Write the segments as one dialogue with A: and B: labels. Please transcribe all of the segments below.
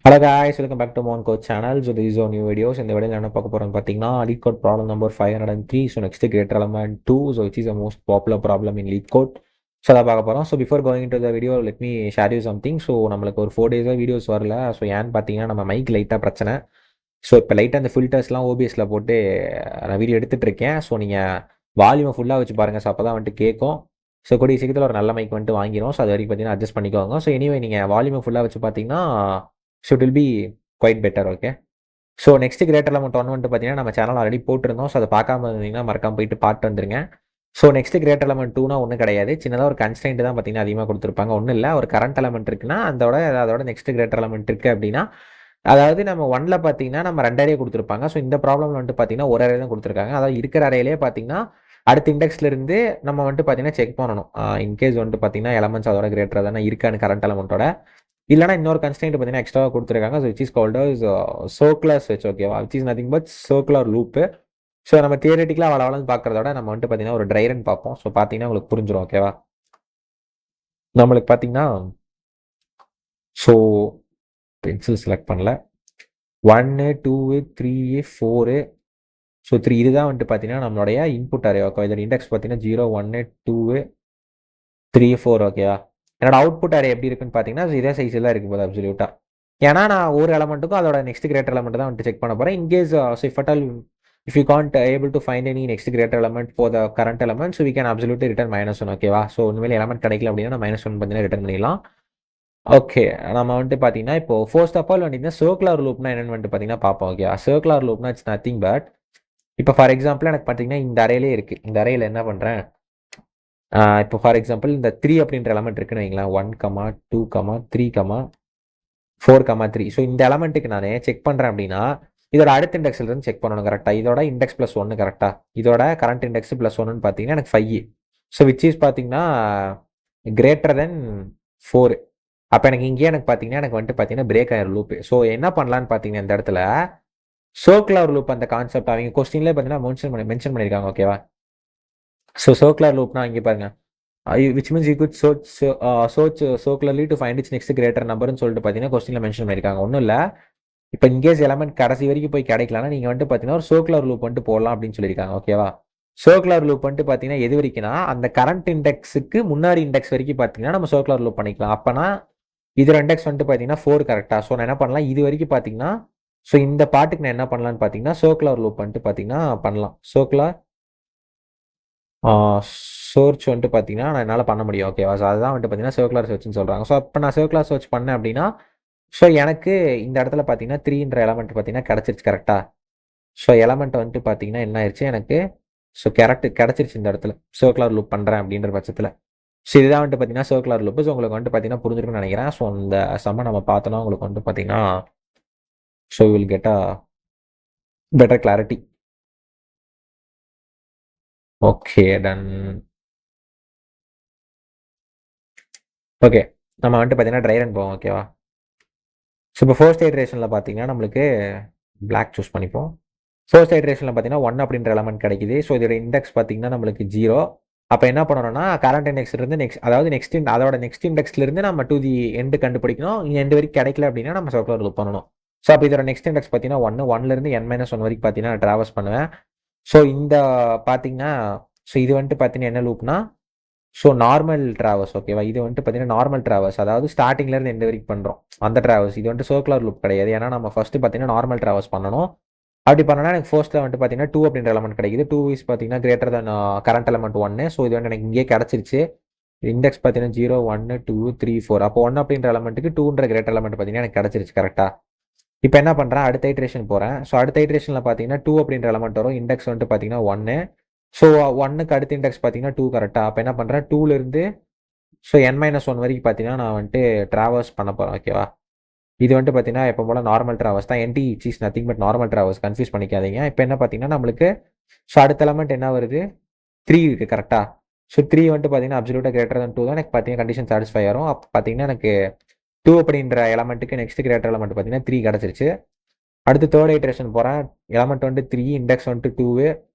A: Hello guys, welcome back to Mon Code channel. So this is our new videos. இந்த வீடியோல என்ன பார்க்க போறோம்னு பார்த்தீங்கன்னா lead code problem number 503. So next greater element 2. So which is the most popular problem in lead code. So அதை பார்க்க போகிறோம். So before going to the video let me share you something. So நம்மளுக்கு ஒரு 4 டேஸாக videos வரல. So ஏன்னு பார்த்தீங்கன்னா நம்ம மைக் லைட்டாக பிரச்சனை. ஸோ இப்போ லைட்டாக அந்த ஃபில்டர்ஸ்லாம் ஓபிஎஸ்ல போட்டு நான் வீடியோ எடுத்துகிட்டு இருக்கேன். ஸோ நீங்கள் வால்யூமை ஃபுல்லாக வச்சு பாருங்கள். ஸோ அப்போ தான் வந்துட்டு கேட்கும். ஸோ கூடிய சீக்கிரத்தில் ஒரு நல்ல மைக் வந்துட்டு வாங்கிடும். ஸோ அது வரைக்கும் பார்த்தீங்கன்னா அட்ஜஸ்ட் பண்ணிக்கோங்க. ஸோ எனிவே நீங்கள் வால்யூமை ஃபுல்லாக வச்சு பார்த்தீங்கன்னா so it will be quite better. Okay, so next greater element 1 வந்துட்டு பார்த்தீங்கன்னா நம்ம சேனல் ஆல்ரெடி போட்டிருந்தோம். ஸோ அதை பார்க்காம இருந்தீங்கன்னா மறக்காம போயிட்டு பார்த்து வந்துருங்க. ஸோ நெக்ஸ்ட் கிரேட்டர் எலமெண்ட் 2னா ஒன்றும் கிடையாது, சின்னதாக ஒரு கன்ஸ்டன்ட் தான் பார்த்தீங்கன்னா அதிகமாக கொடுத்துருப்பாங்க. ஒன்றும் இல்லை, ஒரு கரண்ட் எலமெண்ட் இருக்குன்னா அதோட நெக்ஸ்ட் கிரேட்டர் எலமெண்ட் இருக்குது அப்படின்னா, அதாவது நம்ம 1ல பார்த்தீங்கன்னா நம்ம 2 அரே கொடுத்துருப்பாங்க. ஸோ இந்த ப்ராப்ளம் வந்துட்டு பார்த்தீங்கன்னா ஒரு அரே தான் கொடுத்துருக்காங்க. அதாவது இருக்கிற அரேலே பார்த்தீங்கன்னா அடுத்த இண்டெக்ஸ்ல இருந்து நம்ம வந்துட்டு பார்த்தீங்கன்னா செக் பண்ணணும். இன்கேஸ் வந்துட்டு பார்த்தீங்கன்னா எலமெண்ட்ஸ் அதோட கிரேட்டர் தானே இருக்கான்னு கரண்ட் எலமெண்ட்டோட, இல்லைனா இன்னொரு கன்ஸ்டன்ட் பார்த்தீங்கன்னா எக்ஸ்ட்ரா கொடுத்துருக்காங்க. So which is called as circular ஸ்விட்ச். ஓகேவா, which is nothing but circular loop. So நம்ம தியரட்டிக்கலாக வளவலன்னு பார்க்குறதோட நம்ம வந்துட்டு பார்த்தீங்கன்னா ஒரு ட்ரை ரன் பார்ப்போம். ஸோ பார்த்தீங்கன்னா உங்களுக்கு புரிஞ்சிடும். ஓகேவா, நம்மளுக்கு பார்த்தீங்கன்னா ஸோ பென்சில் செலக்ட் பண்ணல, 1 2 3 4 ஸோ 3 இதுதான் வந்துட்டு பார்த்தீங்கன்னா நம்மளுடைய இன்புட் அரே. ஓகே, இதோட இண்டெக்ஸ் பார்த்தீங்கன்னா 0 1 2 3 4. ஓகேவா, என்னோட அவுட்புட் அரே எப்படி இருக்குன்னு பார்த்தீங்கன்னா இதே சைஸில் தான் இருக்கும் போது அப்சல்யூட்டாக. ஏன்னா நான் ஒரு எலமெண்ட்டுக்கும் அதோட நெக்ஸ்ட் கிரேட்டர் எலமெண்ட் தான் வந்துட்டு செக் பண்ண போகிறேன். In case if you can't able to find any next greater element for the current element, so we can absolutely return -1. ஓகேவா, ஸோ உண்மையிலே எலமெண்ட் கிடைக்கல அப்படின்னா -1 பார்த்தீங்கன்னா ரிட்டர்ன் பண்ணிடலாம். ஓகே, நம்ம வந்துட்டு பார்த்தீங்கன்னா இப்போ ஃபர்ஸ்ட் ஆஃப் ஆல் வந்துட்டு சர்க்குலர் லூப்னா என்னன்னு வந்துட்டு பார்த்தீங்கன்னா பார்ப்போம். ஓகேவா, சர்க்குலர் லூப்னா இட்ஸ் நத்திங் பட், இப்போ ஃபார் எக்ஸாம்பிள் எனக்கு பார்த்தீங்கன்னா இந்த அரேலே இருக்குது. இந்த அரேல என்ன பண்ணுறேன், இப்போ ஃபார் எக்ஸாம்பிள் இந்த 3 அப்படின்ற எலமெண்ட் இருக்குன்னு வைங்களேன், 1 2 3 4 3. ஸோ இந்த எலமெண்ட்டுக்கு நான் செக் பண்ணுறேன் அப்படின்னா இதோட அடுத்த இண்டெக்ஸ்ல இருந்து செக் பண்ணணும். கரெக்டாக இதோட இண்டெக்ஸ் ப்ளஸ் 1 கரெக்டாக இதோட கரண்ட் இண்டெக்ஸ் ப்ளஸ் 1ன்னு பார்த்தீங்கன்னா எனக்கு 5. ஸோ விச் இஸ் பார்த்தீங்கன்னா கிரேட்டர் தென் 4. அப்போ எனக்கு இங்கேயே எனக்கு பார்த்தீங்கன்னா எனக்கு வந்துட்டு பார்த்தீங்கன்னா பிரேக் ஆயிரும் லூப். ஸோ என்ன பண்ணலான்னு பார்த்தீங்கன்னா இந்த இடத்துல சர்க்குலர் லூப் அந்த கான்செப்ட் அவங்க கொஸ்டின்லேயே பார்த்தீங்கன்னா மென்ஷன் பண்ணியிருக்காங்க. ஓகேவா, ஸோ சர்க்குலர் லூப்னா இங்கே பாருங்க, which means you could search circularly to find its next greater numberன்னு சொல்லிட்டு பார்த்தீங்கன்னா கொஸ்டினில் மென்ஷன் பண்ணியிருக்காங்க. ஒன்றும் இல்லை, இப்போ இன்கேஸ் எலமெண்ட் கடைசி வரைக்கும் போய் கிடைக்கலன்னா நீங்கள் வந்துட்டு பார்த்தீங்கன்னா ஒரு சர்க்குலர் லூப் வந்துட்டு போடலாம் அப்படின்னு சொல்லியிருக்காங்க. ஓகேவா, சர்க்குலர் லூப் வந்துட்டு பார்த்தீங்கன்னா எது வரைக்கும்னா அந்த கரண்ட் இண்டெக்ஸுக்கு முன்னாடி இண்டெக்ஸ் வரைக்கும் பார்த்தீங்கன்னா நம்ம சர்க்குலர் லூப் பண்ணிக்கலாம். அப்போனா இதோட இண்டெக்ஸ் வந்துட்டு பார்த்தீங்கன்னா 4 கரெக்டாக. ஸோ நான் என்ன பண்ணலாம், இது வரைக்கும் பார்த்தீங்கன்னா ஸோ இந்த பாட்டுக்கு நான் என்ன பண்ணலான்னு பார்த்தீங்கன்னா சர்க்குலர் லூப் வந்துட்டு பார்த்தீங்கன்னா பண்ணலாம். சர்க்குலர் சர்ச் வந்துட்டு பார்த்தீங்கன்னா நான் என்னால் பண்ண முடியும். ஓகேவா, ஸோ அதுதான் வந்துட்டு பார்த்தீங்கன்னா சர்க்குலர் சர்ச்னு சொல்கிறாங்க. ஸோ அப்போ நான் சர்க்குலர் சர்ச் பண்ணேன் அப்படின்னா ஸோ எனக்கு இந்த இடத்துல பார்த்தீங்கன்னா 3ன்ற எலமெண்ட் பார்த்தீங்கன்னா கிடச்சிருச்சு கரெக்டாக. ஸோ எலமெண்ட் வந்துட்டு பார்த்தீங்கன்னா என்ன ஆயிடுச்சு எனக்கு, ஸோ கிடச்சிருச்சு இந்த இடத்துல சர்க்குலர் லூப் பண்ணுறேன் அப்படின்ற பட்சத்தில். ஸோ இதுதான் வந்துட்டு பார்த்தீங்கன்னா சர்க்குலர் லூப். ஸோ உங்களுக்கு வந்துட்டு பார்த்தீங்கன்னா புரிஞ்சிருக்குன்னு நினைக்கிறேன். ஸோ அந்த சம்ம நம்ம பார்த்தோன்னா உங்களுக்கு வந்துட்டு பார்த்தீங்கன்னா so will get a better clarity. Okay done. Okay, நம்ம வந்துட்டு பார்த்தீங்கன்னா ட்ரை ரன் போவோம். ஓகேவா, ஸோ இப்போ ஃபர்ஸ்ட் ஐட்ரேஷனில் பார்த்தீங்கன்னா நம்மளுக்கு பிளாக் சூஸ் பண்ணிப்போம். ஃபர்ஸ்ட் ஐட்ரேஷனில் பார்த்தீங்கன்னா 1 அப்படின்ற எலமெண்ட் கிடைக்குது. ஸோ இதோட இண்டெக்ஸ் பார்த்தீங்கன்னா நம்மளுக்கு 0. அப்போ என்ன பண்ணணும்னா கரண்ட் இண்டெக்ஸ்லேருந்து அதாவது அதோட நெக்ஸ்ட் இண்டெக்ஸ்லேருந்து நம்ம டு தி எண்டு கண்டுபிடிக்கணும். எண்டு வரைக்கும் கிடைக்கல அப்படின்னா நம்ம சர்க்குலர் லூப் பண்ணணும். ஸோ அப்போ இதோட நெக்ஸ்ட் இண்டெக்ஸ் பார்த்தீங்கன்னா 1லேருந்து n-1 வரைக்கும் பார்த்தீங்கன்னா நான் ட்ராவல்ஸ் பண்ணுவேன். ஸோ இந்த பார்த்தீங்கன்னா ஸோ இது வந்துட்டு பார்த்தீங்கன்னா என்ன லூப்னா ஸோ நார்மல் ட்ராவல்ஸ். ஓகேவா, இது வந்துட்டு பார்த்தீங்கன்னா நார்மல் ட்ராவல்ஸ், அதாவது ஸ்டார்டிங்லேருந்து எந்த வரைக்கும் பண்ணுறோம் அந்த ட்ராவல்ஸ். இது வந்துட்டு சர்க்குலர் லூப் கிடையாது. ஏன்னா நம்ம ஃபஸ்ட்டு பார்த்தீங்கன்னா நார்மல் ட்ராவல்ஸ் பண்ணணும். அப்படி பண்ணனா எனக்கு ஃபர்ஸ்ட்டில் வந்துட்டு பார்த்தீங்கன்னா 2 அப்படின்ற எலமெண்ட் கிடைக்குது. 2 இஸ் பார்த்தீங்கன்னா greater than current element 1. So இது வந்து எனக்கு இங்கே கிடச்சிருச்சு. இண்டெக்ஸ் பார்த்தீங்கன்னா 0 1 2 3 4. அப்போ 1 அப்படின்ற எலமெண்ட்டுக்கு 2ன்ற கிரேட்டர் எலமெண்ட் பார்த்தீங்கன்னா எனக்கு கிடச்சிருச்சு கரெக்டாக. இப்போ என்ன பண்ணுறேன், அடுத்த ஐட்ரேஷன் போகிறேன். ஸோ அடுத்த ஐட்ரேஷனில் பார்த்தீங்கன்னா 2 அப்படின்ற எலமெண்ட் வரும். இண்டெக்ஸ் வந்துட்டு பார்த்தீங்கன்னா 1. ஸோ 1க்கு அடுத்த இண்டெக்ஸ் பார்த்தீங்கன்னா 2 கரெக்டாக. அப்போ என்ன பண்ணுறேன், 2லேருந்து ஸோ n-1 வரைக்கும் பார்த்தீங்கன்னா நான் வந்துட்டு ட்ராவல்ஸ் பண்ண போகிறேன். ஓகேவா, இது வந்துட்டு பார்த்தீங்கன்னா எப்போ போல் நார்மல் ட்ராவல்ஸ் தான். It is nothing but normal traversal, confuse பண்ணிக்காதீங்க. இப்போ என்ன பார்த்தீங்கன்னா நம்மளுக்கு ஸோ அடுத்த எலமெண்ட் என்ன வருது, 3 இருக்குது கரெக்டாக. ஸோ 3 வந்துட்டு பார்த்தீங்கன்னா அப்சல்யூட்டாக கிரேட்டர் தன் 2 தான் எனக்கு பார்த்தீங்கன்னா கண்டிஷன் சாட்டிஸ்ஃபை ஆகும். அப்போ பார்த்தீங்கன்னா எனக்கு 2 அப்படின்ற எலமெண்ட்டுக்கு நெக்ஸ்ட் கிரேட்டர் எலமெண்ட் பார்த்தீங்கன்னா 3 கிடச்சிருச்சு. அடுத்து தேர்ட் ஐட்ரேஷன் போகிறேன். எலமெண்ட் வந்துட்டு 3, இண்டெக்ஸ் வந்துட்டு 2.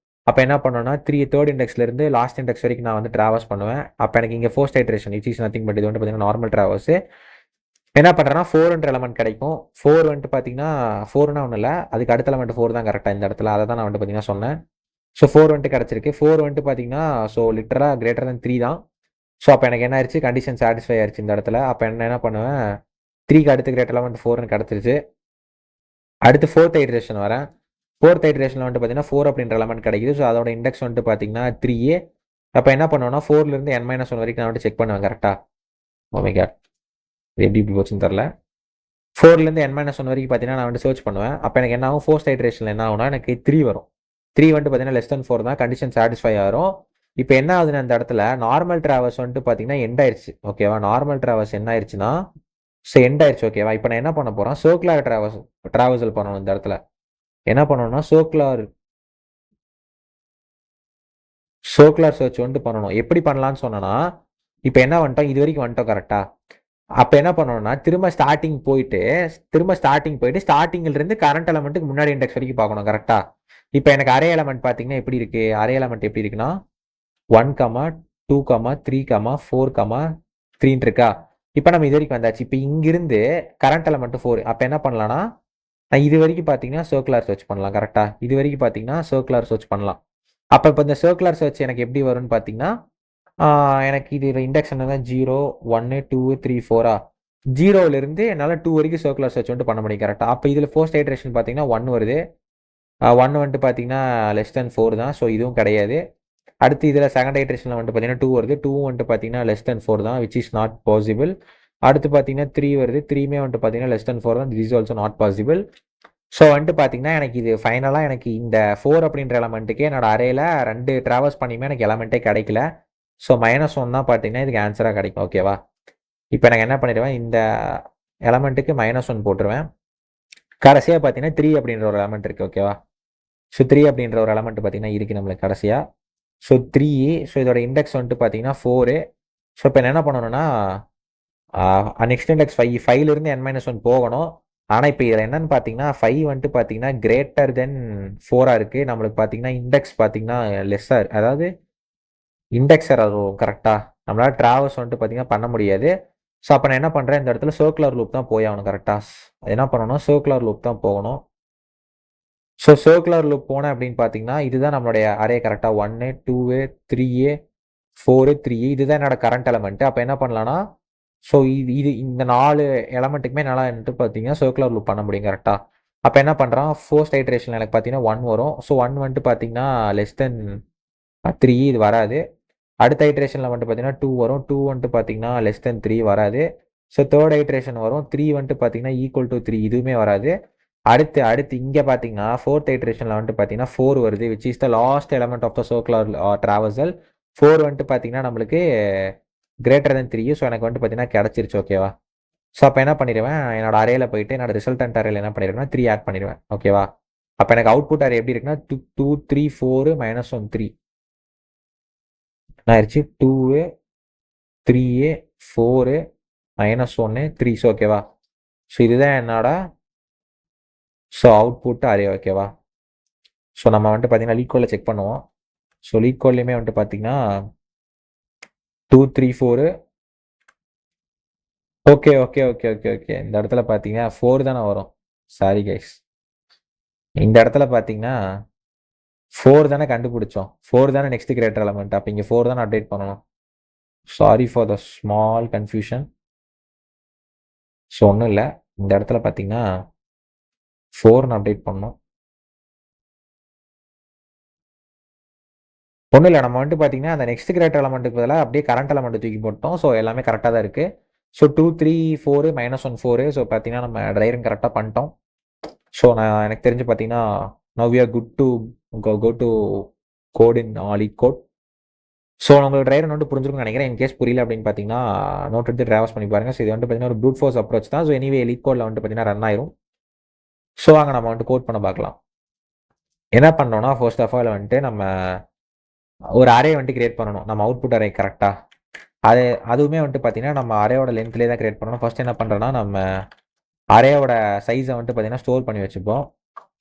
A: அப்போ என்ன பண்ணோன்னா தேர்ட் இண்டெக்ஸ்லேருந்து லாஸ்ட் இண்டெக்ஸ் வரைக்கும் நான் வந்து ட்ராவல்ஸ் பண்ணுவேன். அப்போ எனக்கு இங்கே first iteration it is nothing but இது வந்து பார்த்தீங்கன்னா நார்மல் ட்ராவல்ஸு. என்ன பண்ணுறேன்னா 4ன்ற எலமெண்ட் கிடைக்கும். 4 வந்துட்டு பார்த்தீங்கன்னா 4னா ஒன்றும் இல்லை, அதுக்கு அடுத்த எலமெண்ட் 4 தான் கரெக்டாக இந்த இடத்துல. அதை தான் நான் வந்துட்டு பார்த்தீங்கன்னா சொன்னேன். ஸோ 4 வந்துட்டு கிடச்சிருக்கு. 4 வந்துட்டு பார்த்தீங்கன்னா ஸோ லிட்டராக கிரேட்டர் தென் 3 தான். ஸோ அப்போ எனக்கு என்ன ஆயிடுச்சு, கண்டிஷன் சாட்டிஸ்ஃபை ஆயிடுச்சு இந்த இடத்துல. அப்போ என்ன பண்ணுவேன், 3க்கு அடுத்து கிரேட்டர் எலமெண்ட் 4ன்னு கிடச்சிருச்சு. அடுத்து 4th ஐட்ரேஷன் வரேன். 4th ஐட்ரேஷனில் வந்துட்டு பார்த்தீங்கன்னா 4 அப்படின்ற எலமெண்ட் கிடைக்குது. ஸோ அதோட இண்டெக்ஸ் வந்துட்டு பார்த்தீங்கன்னா 3A. அப்போ என்ன பண்ணுவேன்னா 4லேருந்து n-1 வரைக்கும் நான் வந்துட்டு செக் பண்ணுவேன் கரெக்டாக. ஓ மை காட், எப்படி இப்படி போச்சுன்னு தெரில. 4லேருந்து n-1 வரைக்கும் பார்த்தீங்கன்னா நான் வந்து சர்ச் பண்ணுவேன். அப்போ எனக்கு என்ன ஆகும், 4th ஐட்ரேஷனில் என்ன ஆகும்னா எனக்கு 3 வரும். 3 வந்துட்டு பார்த்தீங்கன்னா லெஸ் தென் 4 தான், கண்டிஷன் சாட்டிஸ்ஃபை ஆகும். இப்போ என்ன ஆகுதுன்னு அந்த இடத்துல நார்மல் டிராவல்ஸ் வந்துட்டு பார்த்தீங்கன்னா எண்ட் ஆயிடுச்சு. ஓகேவா, நார்மல் டிராவல்ஸ் என்ன ஆயிடுச்சுன்னா ஸோ எண்ட் ஆயிடுச்சு. ஓகேவா, இப்போ நான் என்ன பண்ண போகிறேன், சர்க்குலர் டிராவல்சல் பண்ணணும் இந்த இடத்துல. என்ன பண்ணணும்னா சர்க்குலர் சர்ச் வந்துட்டு பண்ணணும். எப்படி பண்ணலான்னு சொன்னேன்னா, இப்போ என்ன வந்துட்டோம், இது வரைக்கும் வந்துட்டோம் கரெக்டாக. அப்போ என்ன பண்ணணும்னா திரும்ப ஸ்டார்டிங் போயிட்டு ஸ்டார்டிங்கிலிருந்து கரண்ட் எலமெண்ட்டுக்கு முன்னாடி இண்டெக்ஸ் வரைக்கும் பார்க்கணும் கரெக்டாக. இப்போ எனக்கு அரே எலமெண்ட் பார்த்தீங்கன்னா எப்படி இருக்கு, அரே எலமெண்ட் எப்படி இருக்குன்னா 1, 2, 3, 4, 3 இருக்கா. இப்போ நம்ம இது வரைக்கும் வந்தாச்சு. இப்போ இங்கிருந்து கரண்ட் எலமெண்ட் 4. அப்போ என்ன பண்ணலாம்னா நான் இது வரைக்கும் பார்த்தீங்கன்னா சர்க்குலர் சர்ச் பண்ணலாம் கரெக்டாக. இது வரைக்கும் பார்த்தீங்கன்னா சர்க்குலர் சர்ச் பண்ணலாம். அப்போ இப்போ இந்த சர்க்குலர் சர்ச் எனக்கு எப்படி வரும்னு பார்த்தீங்கன்னா எனக்கு இது இண்டெக்ஸ் என்ன 0, 1, 2, 3, 4 0லேருந்து என்னால் 2 வரைக்கும் சர்க்குலர் சர்ச் வந்துட்டு பண்ண முடியும் கரெக்டாக. அப்போ இதில் ஃபர்ஸ்ட் ஐட்ரேஷன் பார்த்தீங்கன்னா 1 வருது. 1 வந்துட்டு பார்த்தீங்கன்னா லெஸ் தென் 4 தான், ஸோ இதுவும் கிடையாது. அடுத்து இதில் செகண்ட் ஐட்ரேஷனில் வந்துட்டு பார்த்தீங்கன்னா 2 வருது. 2 வந்துட்டு பார்த்தீங்கன்னா லெஸ் தென் 4 தான், விச் இஸ் நாட் பாசிபிள். அடுத்து பார்த்தீங்கன்னா 3 வருது. 3மே வந்துட்டு பார்த்தீங்கன்னா லெஸ் தென் 4 தான், this is also not possible. So வந்துட்டு பார்த்தீங்கன்னா எனக்கு இது ஃபைனலாக எனக்கு இந்த 4 அப்படின்ற எலமெண்ட்டுக்கே என்னோட அரேல 2 ட்ராவல்ஸ் பண்ணியுமே எனக்கு எலமெண்ட்டே கிடைக்கல. ஸோ -1 தான் பார்த்தீங்கன்னா இதுக்கு ஆன்சராக கிடைக்கும். ஓகேவா, இப்போ எனக்கு என்ன பண்ணிடுவேன், இந்த எலமெண்ட்டுக்கு -1 போட்டுருவேன். கடைசியாக பார்த்தீங்கன்னா 3 அப்படின்ற ஒரு எலமெண்ட் இருக்குது. ஓகேவா, ஸோ 3 அப்படின்ற ஒரு எலமெண்ட் பார்த்தீங்கன்னா இருக்குது நம்மளுக்கு கடைசியாக. ஸோ 3, ஸோ இதோட இண்டெக்ஸ் வந்துட்டு பார்த்தீங்கன்னா 4. ஸோ இப்போ என்ன பண்ணணும்னா நெக்ஸ்ட் இண்டெக்ஸ் 5, 5லேருந்து n-1 போகணும். ஆனால் இப்போ இதில் என்னன்னு பார்த்தீங்கன்னா 5 வந்துட்டு பார்த்தீங்கன்னா கிரேட்டர் தென் 4 இருக்குது. நம்மளுக்கு பார்த்தீங்கன்னா இண்டெக்ஸ் பார்த்தீங்கன்னா லெஸ்ஸாக, அதாவது இண்டெக்ஸ் எரர் வரும் கரெக்டாக. நம்மளால் ட்ராவல்ஸ் வந்துட்டு பார்த்தீங்கன்னா பண்ண முடியாது. ஸோ அப்போ நான் என்ன பண்ணுறேன், இந்த இடத்துல சர்க்குலர் லூப் தான் போய் ஆகணும் கரெக்டாக. அது என்ன பண்ணணும், சர்க்குலர் லூப் தான் போகணும். ஸோ சர்க்குலர் லூப் போனேன் அப்படின்னு பார்த்தீங்கன்னா இதுதான் நம்மளுடைய அரே கரெக்டாக. 1, 2, 3, 4, 3 இதுதான் என்னோட கரண்ட் எலமெண்ட். அப்போ என்ன பண்ணலான்னா ஸோ இது இந்த 4 எலமெண்ட்டுக்குமே நல்லா வந்துட்டு பார்த்தீங்கன்னா சர்க்குலர் லூப் பண்ண முடியும் கரெக்டாக. அப்போ என்ன பண்ணுறான், ஃபர்ஸ்ட் ஐட்ரேஷன் எனக்கு பார்த்தீங்கன்னா 1 வரும். ஸோ 1 வந்துட்டு பார்த்தீங்கன்னா லெஸ் தென் 3 இது வராது. அடுத்த ஐட்ரேஷனில் வந்துட்டு பார்த்தீங்கன்னா 2 வரும். 2 வந்துட்டு பார்த்தீங்கன்னா லெஸ் தென் 3 வராது. ஸோ தேர்ட் ஐட்ரேஷன் வரும். 3 வந்துட்டு பார்த்தீங்கன்னா ஈக்குவல் டு 3 இதுவுமே வராது. அடுத்து இங்கே பார்த்தீங்கன்னா ஃபோர்த் ஐட்ரேஷனில் வந்துட்டு பார்த்தீங்கன்னா 4 வருது, which is the last element of the circular traversal. 4 வந்துட்டு பார்த்தீங்கன்னா நம்மளுக்கு கிரேட்டர் தென் 3. ஸோ எனக்கு வந்துட்டு பார்த்தீங்கன்னா கிடச்சிருச்சு. ஓகேவா, ஸோ அப்போ என்ன பண்ணிடுவேன், என்னோட அரேல போயிட்டு என்னோட ரிசல்டன்ட் அரேல என்ன பண்ணிடுவேன்னா 3 ஆட் பண்ணிடுவேன். ஓகேவா, அப்போ எனக்கு அவுட்புட் அரே எப்படி இருக்குன்னா 2, 3, 4, -1, 3 ஆயிடுச்சு. 2, 3, 4, -1, 3. ஸோ ஓகேவா, ஸோ இதுதான் என்னோட ஸோ அவுட்புட் அரே. ஓகேவா, ஸோ நம்ம வந்துட்டு பார்த்தீங்கன்னா லீட் கோடில் செக் பண்ணுவோம். ஸோ லீட் கோட்லேயுமே வந்துட்டு பார்த்தீங்கன்னா 2, 3, 4. Okay okay okay okay okay இந்த இடத்துல பார்த்தீங்கன்னா 4 தானே வரும். சாரி கைஸ், இந்த இடத்துல பார்த்தீங்கன்னா 4 தானே கண்டுபிடிச்சோம். 4 தானே நெக்ஸ்ட் கிரேட்டர் எலமெண்ட். அப்போ இங்கே 4 தானே அப்டேட் பண்ணணும். Sorry for the small confusion. So ஒன்றும் இல்லை, இந்த இடத்துல பார்த்தீங்கன்னா 4ன்னு அப்டேட் பண்ணணும். ஒன்றும் இல்லை, நம்ம வந்துட்டு பார்த்தீங்கன்னா அந்த நெக்ஸ்ட் கிரேட்டர் எலமெண்ட்டுக்கு பதிலாக அப்படியே கரண்ட் எலமெண்ட் தூக்கி போட்டோம். ஸோ எல்லாமே கரெக்டாக தான் இருக்குது. ஸோ 2, 3, 4, -1, 4. ஸோ பார்த்தீங்கன்னா நம்ம டிரைவரிங் கரெக்டாக பண்ணிட்டோம். ஸோ நான் எனக்கு தெரிஞ்சு பார்த்தீங்கன்னா now we are good to go to code in LeetCode. So உங்களுக்கு டிரைவர் வந்துட்டு புரிஞ்சிருக்கும்னு நினைக்கிறேன். இன்கேஸ் புரியல அப்படின்னு பார்த்தீங்கன்னா நோட் எடுத்து ட்ராவல்ஸ் பண்ணி பாருங்கள். ஸோ இது வந்துட்டு பார்த்தீங்கன்னா ஒரு ப்ரூட் ஃபோர்ஸ் அப்ரோச் தான். ஸோ எனிவே லீட் கோடில் வந்துட்டு பார்த்தீங்கன்னா ரன் ஆயிரும். ஸோ அங்கே நம்ம வந்துட்டு கோட் பண்ண பார்க்கலாம். என்ன பண்ணோம்னா ஃபர்ஸ்ட் ஆஃப் ஆல் வந்துட்டு நம்ம ஒரு அரே வந்துட்டு கிரியேட் பண்ணணும். நம்ம அவுட்புட் அரே கரெக்டாக அதுவுமே வந்துட்டு பார்த்தீங்கன்னா நம்ம அரேயோட லென்த்லேயே தான் கிரியேட் பண்ணணும். ஃபர்ஸ்ட் என்ன பண்ணுறோன்னா நம்ம அரேயோட சைஸை வந்துட்டு பார்த்தீங்கன்னா ஸ்டோர் பண்ணி வச்சுப்போம்.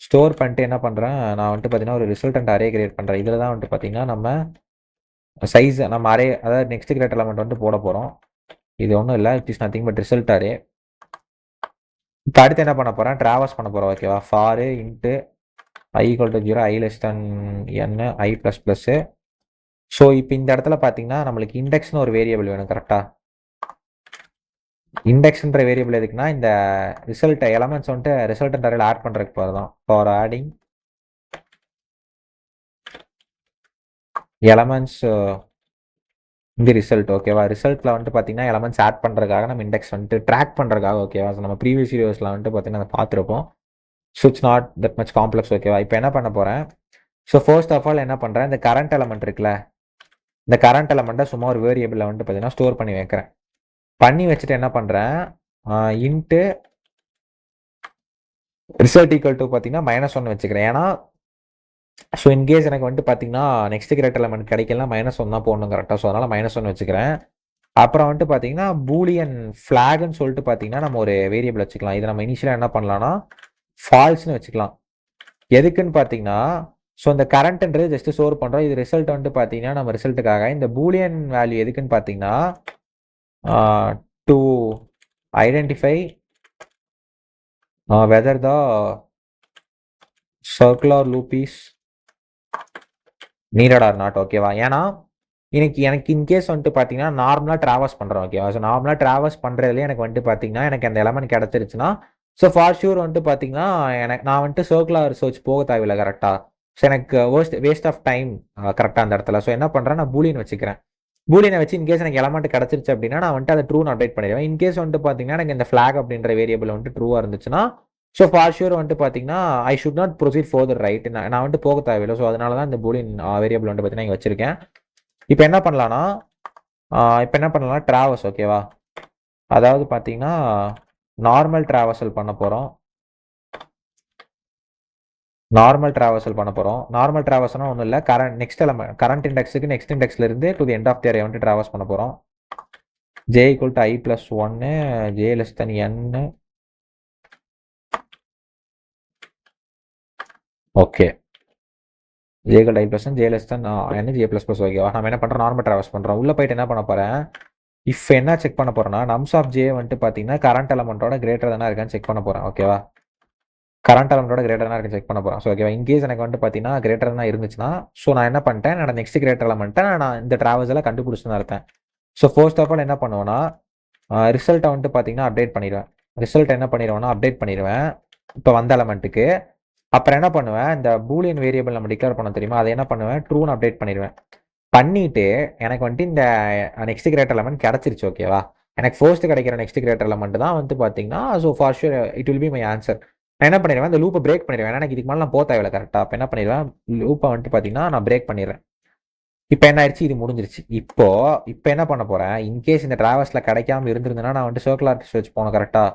A: ஸ்டோர் பண்ணிட்டு என்ன பண்ணுறேன், நான் வந்துட்டு பார்த்தீங்கன்னா ஒரு ரிசல்டன்ட் அரே கிரியேட் பண்ணுறேன். இதில் தான் வந்துட்டு பார்த்தீங்கன்னா நம்ம சைஸ் நம்ம அரே, அதாவது நெக்ஸ்ட் கிரேட்டர் எலமெண்ட் வந்துட்டு போட போகிறோம். இது ஒன்றும் இல்லை, it is nothing but result array. இப்போ அடுத்து என்ன பண்ண போகிறேன், ட்ராவர்ஸ் பண்ண போகிறோம் ஓகேவா. For into I equal to 0, I less than N, I plus plus. So இப்போ இந்த இடத்துல பார்த்தீங்கன்னா நம்மளுக்கு இண்டெக்ஸ்னு ஒரு வேரியபிள் வேணும் கரெக்டாக. இண்டெக்ஸ்ன்ற வேரியபிள் எதுக்குன்னா இந்த ரிசல்ட் எலமெண்ட்ஸ் வந்துட்டு ரிசல்ட் அரேல ஆட் பண்ணுறதுக்கு போகிறது தான். ஃபார் ஆடிங் எலமெண்ட்ஸ் இந்த ரிசல்ட் ஓகேவா. ரிசல்ட்டில் வந்துட்டு பார்த்தீங்கன்னா எலமெண்ட்ஸ் ஆட் பண்ணுறதுக்காக நம்ம இண்டெக்ஸ் வந்துட்டு ட்ராக் பண்ணுறதுக்காக ஓகேவா. ஸோ நம்ம ப்ரீவியஸ் வீடியோஸில் வந்துட்டு பார்த்தீங்கன்னா அதை பார்த்துருப்போம். So it's not that much complex ஓகேவா. இப்போ என்ன பண்ண போகிறேன், ஸோ ஃபர்ஸ்ட் ஆஃப் ஆல் என்ன பண்ணுறேன், இந்த கரண்ட் எலமெண்ட் இருக்குல்ல, இந்த கரண்ட் எலமெண்ட்டை சும்மா ஒரு வேரியபிளில் வந்துட்டு பார்த்தீங்கன்னா ஸ்டோர் பண்ணி வைக்கிறேன். பண்ணி வச்சுட்டு என்ன பண்ணுறேன், இன்ட்டு ரிசல்ட் ஈக்குவல் டு பார்த்தீங்கன்னா -1 வச்சுக்கிறேன். ஏன்னா ஸோ இன்கேஸ் எனக்கு வந்துட்டு பார்த்தீங்கன்னா நெக்ஸ்ட் கிரேட் எலமெண்ட் கிடைக்கலாம் -1 தான் போடணும் கரெக்டாக. ஸோ அதனால் -1 வச்சுக்கிறேன். அப்புறம் வந்துட்டு பார்த்தீங்கன்னா பூலியன் ஃப்ளாக்னு சொல்லிட்டு பார்த்தீங்கன்னா நம்ம ஒரு வேரியபிள் வச்சுக்கலாம். இதை நம்ம இனிஷியலாக என்ன பண்ணலாம்னா ஃபால்ஸ்னு வச்சுக்கலாம். எதுக்குன்னு பார்த்தீங்கன்னா ஸோ இந்த கரண்ட்ன்றது ஜஸ்ட் ஸ்டோர் பண்ணுறோம். இது ரிசல்ட் வந்துட்டு பார்த்தீங்கன்னா நம்ம ரிசல்ட்டுக்காக. இந்த பூலியன் வேல்யூ எதுக்குன்னு பார்த்தீங்கன்னா to identify whether the circular loop is needed or not ஓகேவா. ஏன்னா எனக்கு இன்கேஸ் வந்துட்டு பார்த்தீங்கன்னா நார்மலாக ட்ராவல்ஸ் பண்ணுறோம் ஓகேவா. ஸோ நார்மலாக ட்ராவல்ஸ் பண்ணுறதுலேயே எனக்கு வந்துட்டு பார்த்தீங்கன்னா எனக்கு அந்த எலமெண்ட் கிடச்சிருச்சுன்னா ஸோ ஃபார் ஷூர் வந்துட்டு பார்த்தீங்கன்னா நான் வந்துட்டு சர்க்குலர் ரிசர்ச் போக தேவையில்லை கரெக்டாக. ஸோ எனக்கு வேஸ்ட் ஆஃப் டைம் கரெக்டாக அந்த இடத்துல. ஸோ என்ன பண்ணுறேன், நான் பூலியன் வச்சுக்கிறேன். பூலியனை வச்சு இன்கேஸ் எனக்கு எலமெண்ட் கிடச்சிருச்சு அப்படின்னா நான் வந்துட்டு அதை ட்ரூன்னு அப்டேட் பண்ணிடுவேன். இன்கேஸ் வந்துட்டு பார்த்தீங்கன்னா எனக்கு இந்த ஃப்ளாக் அப்படின்ற வேரியபிள் வந்துட்டு ட்ரூவாக இருந்துச்சுன்னா ஸோ ஃபார் ஷூர் வந்துட்டு பார்த்தீங்கன்னா I should not proceed further right. நான் வந்துட்டு போக தேவையில்லை. ஸோ அதனால தான் இந்த பூலியன் வேரியபிள் வந்துட்டு பார்த்தீங்கன்னா இங்கே வச்சிருக்கேன். இப்போ என்ன பண்ணலாம்னா ட்ராவல்ஸ் ஓகேவா. அதாவது பார்த்தீங்கன்னா நார்மல் ட்ராவல்சல் பண்ண போகிறோம். நார்மல் ட்ராவல்ஸ்னா ஒன்றும் இல்லை, கரண்ட் இண்டெக்ஸுக்கு நெக்ஸ்ட் இண்டெக்ஸ்லேருந்து to the end of the array வந்துட்டு ட்ராவல்ஸ் பண்ண போகிறோம். J equal to I plus 1, J less than N. Okay, J equal I plus J less than N, J plus plus ஓகேவா. நம்ம என்ன பண்ணுறோம், நார்மல் ட்ராவல்ஸ் பண்ணுறோம். உள்ளே போயிட்டு என்ன பண்ண போகிறேன், இஃப் என்ன செக் பண்ண போகிறேன்னா நம்ஸ் ஆஃப் ஜே வந்துட்டு பார்த்தீங்கன்னா கரண்ட் எலமெண்ட்டோட கிரேட்டர் தானே இருக்கான்னு செக் பண்ண போகிறேன் ஓகேவா. கரண்ட் எலமெண்ட்டோட கிரேட்டர் தான் செக் பண்ண போகிறேன். ஸோ ஓகேவா. இன்கேஸ் எனக்கு வந்துட்டு பார்த்தீங்கன்னா கிரேட்டர் தான் இருந்துச்சுன்னா ஸோ நான் என்ன பண்ணிட்டேன், என்னோட நெக்ஸ்ட் கிரேட்டர் எலமெண்ட்டை நான் இந்த ட்ராவல்ஸில் கண்டுபிடிச்சு தான் இருப்பேன். ஸோ ஃபர்ஸ்ட் ஆஃப் ஆல் என்ன பண்ணுவேன்னா ரிசல்ட்டை வந்துட்டு பார்த்தீங்கன்னா அப்டேட் பண்ணிடுவேன். இப்போ வந்த எலமெண்ட்டுக்கு அப்புறம் என்ன பண்ணுவேன், இந்த பூலியன் வேரியபிள் நம்ம டிக்ளேர் பண்ண தெரியுமா, அதை என்ன பண்ணுவேன், ட்ரூன்னு அப்டேட் பண்ணிடுவேன். பண்ணிட்டு எனக்கு வந்துட்டு இந்த நெக்ஸ்ட் கிரேட்டர் எலமெண்ட் கிடச்சிருச்சு ஓகேவா. எனக்கு ஃபர்ஸ்ட் கிடைக்கிற நெக்ஸ்ட் கிரேட்டர் எலமெண்ட் தான் வந்து பார்த்தீங்கன்னா so for sure it will be my answer. நான் என்ன பண்ணிடுவேன், இந்த லூப்பை பிரேக் பண்ணிடுவேன். எனக்கு இதுக்கு மேலே நான் போக தேவையில்லை கரெக்டாக. அப்போ என்ன பண்ணிடுவேன், லூப்பை வந்துட்டு பார்த்தீங்கன்னா நான் பிரேக் பண்ணிடுறேன். இப்போ என்ன ஆயிடுச்சு, இது முடிஞ்சிருச்சு. இப்போ என்ன பண்ண போகிறேன், இன்கேஸ் இந்த ட்ராவல்ஸில் கிடைக்காம இருந்திருந்தேன்னா நான் வந்துட்டு சர்க்குலர் ரிசர்ச் போகணும் கரெக்டாக.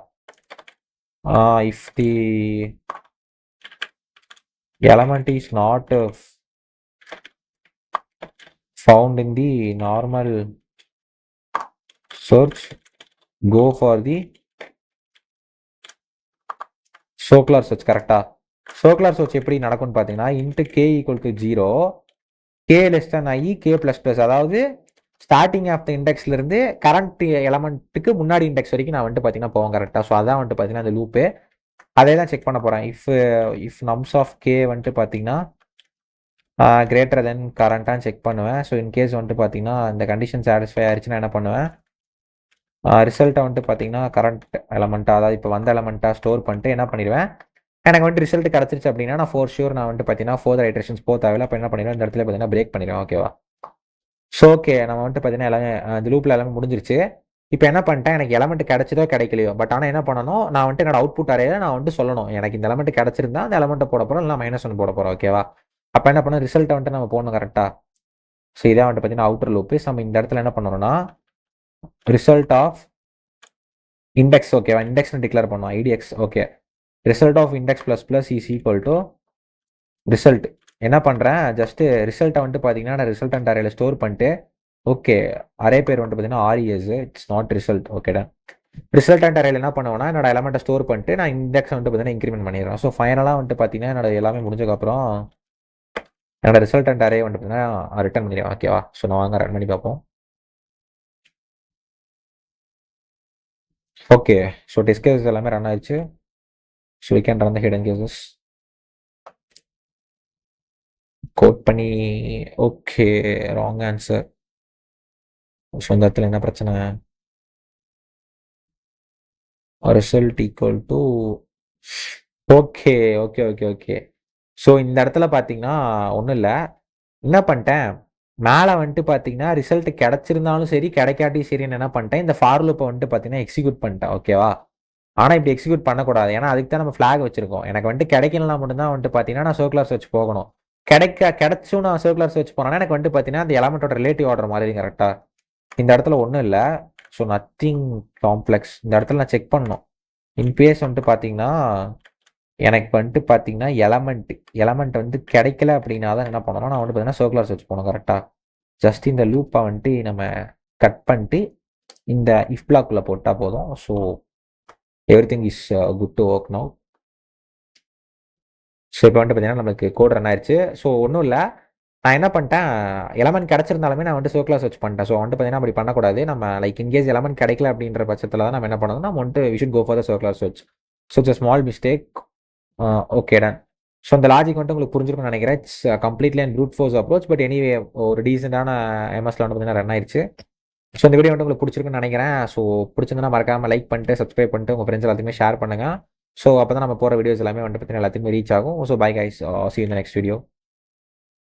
A: If the element is not found in the normal search, go for the circular search கரெக்டா. சர்க்குலர் சர்ச் எப்படி நடக்கும்னு பார்த்தீங்கன்னா into K equal to 0, K less than I, K plus plus. அதாவது ஸ்டார்டிங் ஆஃப் த இண்டெக்ஸ்லேருந்து கரண்ட் எலமெண்ட்டுக்கு முன்னாடி index வரைக்கும் நான் வந்துட்டு பார்த்தீங்கன்னா போவேன் கரெக்டாக. ஸோ அதான் வந்துட்டு பார்த்தீங்கன்னா அந்த லூப்பு அதே தான் செக் பண்ண போகிறேன். இஃப் நம்ஸ் ஆஃப் கே வந்துட்டு பார்த்தீங்கன்னா கிரேட்டர் தென் கரண்ட்டான்னு செக் பண்ணுவேன். ஸோ இன்கேஸ் வந்துட்டு பார்த்தீங்கன்னா இந்த கண்டிஷன் சாட்டிஸ்ஃபை ஆயிடுச்சுன்னா என்ன பண்ணுவேன், ரிசல்ட்டை வந்துட்டு பார்த்தீங்கன்னா கரண்ட் எலமெண்ட்டாக அதாவது இப்போ வந்த எலமெண்ட்டாக ஸ்டோர் பண்ணிட்டு என்ன பண்ணிடுவேன், எனக்கு வந்துட்டு ரிசல்ட் கிடச்சிருச்சு அப்படின்னா நான் ஃபோர் ஷூர் நான் வந்துட்டு பார்த்தீங்கன்னா ஃபோர்தர் ஐட்ரேஷன்ஸ் போக தேவையில்லை. அப்போ என்ன பண்ணிடுவேன், இந்த இடத்துல பார்த்தீங்கன்னா பிரேக் பண்ணிடுவேன் ஓகேவா. ஸோ ஓகே, நம்ம வந்துட்டு பார்த்தீங்கன்னா எல்லாமே இந்த லூப்பில் எல்லாமே முடிஞ்சிருச்சு. இப்போ என்ன பண்ணிட்டேன், எனக்கு எலமெண்ட் கிடைச்சதோ கிடைக்கலையோ, பட் ஆனால் என்ன பண்ணணும், நான் வந்துட்டு என்னோட அவுட்புட் அறையில நான் வந்துட்டு சொல்லணும் எனக்கு இந்த எலமெண்ட் கிடைச்சிருந்தா அந்த எலமெண்ட்டை போட போகிறோம், இல்லை -1 போட போகிறோம் ஓகேவா. அப்போ என்ன பண்ணணும், ரிசல்ட்டை வந்துட்டு நம்ம போடணும் கரெக்டாக. ஸோ இதான் வந்துட்டு பார்த்தீங்கன்னா அவுட்டர் லூப்பு. நம்ம இந்த இடத்துல என்ன பண்ணணும்னா ரிசல்ட் ஆஃப் இண்டெக்ஸ் ஓகேவா, இண்டெக்ஸ்னு டிக்ளேர் பண்ணுவோம் IDX. Okay, result of index plus plus is equal to result. என்ன பண்ணுறேன், ஜஸ்ட்டு ரிசல்ட்டை வந்துட்டு பார்த்தீங்கன்னா நான் ரிசல்ட் அரேல ஸ்டோர் பண்ணிட்டு ஓகே, அரே பேர் வந்துட்டு பார்த்தீங்கன்னா ஆர்இஎஸ், இட்ஸ் நாட் ரிசல்ட். ஓகேடா, ரிசல்ட் அண்ட் அரேல என்ன பண்ணுவேன்னா என்னோட எலமெண்ட்டை ஸ்டோர் பண்ணிட்டு நான் இண்டெக்ஸ் வந்துட்டு பார்த்தீங்கன்னா இன்க்ரிமெண்ட் பண்ணிடுறேன். ஸோ ஃபைனலாக வந்துட்டு பார்த்தீங்கன்னா என்னோட எல்லாமே முடிஞ்சதுக்கப்புறம் என்னோட ரிசல்ட் அண்ட் அரே வந்துட்டு பார்த்தீங்கன்னா ரிட்டர்ன் பண்ணிடுவேன் ஓகேவா. ஸோ நான் வாங்க ரன் பண்ணி பார்ப்போம். ஓகே, ஸோ டெஸ்ட் கேஸ் எல்லாமே ரன் ஆயிடுச்சு. So we can run the hidden cases. Code பண்ணி ஓகே ராங் ஆன்சர். ஸோ இந்த இடத்துல என்ன பிரச்சனை? Result equal to okay okay okay okay. So இந்த இடத்துல பார்த்தீங்கன்னா ஒன்றும் இல்லை, என்ன பண்ணிட்டேன், மேலே வந்துட்டு பார்த்தீங்கன்னா ரிசல்ட் கிடைச்சிருந்தாலும் சரி கிடைக்காட்டியும் சரின்னு என்ன பண்ணிட்டேன், இந்த ஃபார் லூப்பை வந்துட்டு பார்த்தீங்கன்னா எக்ஸிக்யூட் பண்ணிட்டேன். ஓகேவா? ஆனால் இப்படி எக்ஸிக்யூட் பண்ணக்கூடாது, ஏன்னா அதுக்கு தான் நம்ம ஃப்ளாக் வச்சிருக்கோம். எனக்கு வந்துட்டு கிடைக்கலாம் மட்டும்தான் வந்துட்டு பார்த்தீங்கன்னா நான் சர்க்குலர் சர்ச் போகணும். கிடைச்சும் நான் சர்க்குலர் சர்ச் போனேன்னா எனக்கு வந்துட்டு பார்த்தீங்கன்னா அந்த எலமெண்ட்டோட ரிலேட்டிவ் ஆர்டர் மாதிரி கரெக்டாக. இந்த இடத்துல ஒன்றும் இல்லை, ஸோ நத்திங் காம்ப்ளெக்ஸ். இந்த இடத்துல நான் செக் பண்ணணும். இன்கேஸ் வந்துட்டு பார்த்தீங்கன்னா எனக்கு வந்துட்டு பார்த்தீங்கன்னா எலமெண்ட் வந்து கிடைக்கல அப்படின்னா தான் என்ன பண்ணணும், நான் வந்துட்டு பார்த்தீங்கன்னா சர்க்குலர் சர்ச் போகணும் கரெக்டாக. ஜஸ்ட் இந்த லூப்பை வந்துட்டு நம்ம கட் பண்ணிட்டு இந்த இஃப் பிளாக்குள்ளே போட்டால் போதும். So everything is good to work now. So இப்போ வந்துட்டு பார்த்தீங்கன்னா நம்மளுக்கு கோட் ரன் ஆயிடுச்சு. ஸோ ஒன்றும் இல்லை, நான் என்ன பண்ணிட்டேன், எலமெண்ட் கிடச்சிருந்தாலுமே நான் வந்துட்டு சர்க்குலர் சர்ச் பண்ணிட்டேன். ஸோ வந்துட்டு பார்த்தீங்கன்னா அப்படி பண்ணக்கூடாது. நம்ம லைக் இன்கேஸ் எலமெண்ட் கிடைக்கல அப்படின்ற பட்சத்தில் தான் நம்ம என்ன பண்ணணும், நம்ம வந்துட்டு we should go for the circular search. So it's small mistake. Okay done. So அந்த லாஜிக் வந்துட்டு உங்களுக்கு புரிஞ்சிருக்கும்னு நினைக்கிறேன். It's completely and brute force approach, but anyway ஒரு டீசெண்டான எம்எஸ்ல வந்து பார்த்தீங்கன்னா ரன் ஆயிடுச்சு. ஸோ இந்த வீடியோ வந்து உங்களுக்கு பிடிச்சிருக்குன்னு நினைக்கிறேன். ஸோ பிடிச்சிருந்தா மறக்காமல் லைக் பண்ணிட்டு சப்ஸ்கிரைப் பண்ணிட்டு உங்கள் ஃப்ரெண்ட்ஸ் எல்லாத்தையுமே ஷேர் பண்ணுங்கள். ஸோ அப்போ தான் நம்ம போகிற வீடியோஸ் எல்லாமே வந்துட்டு பார்த்தீங்கன்னா எல்லாத்தையுமே ரீச் ஆகும். So bye guys, see you in the next video.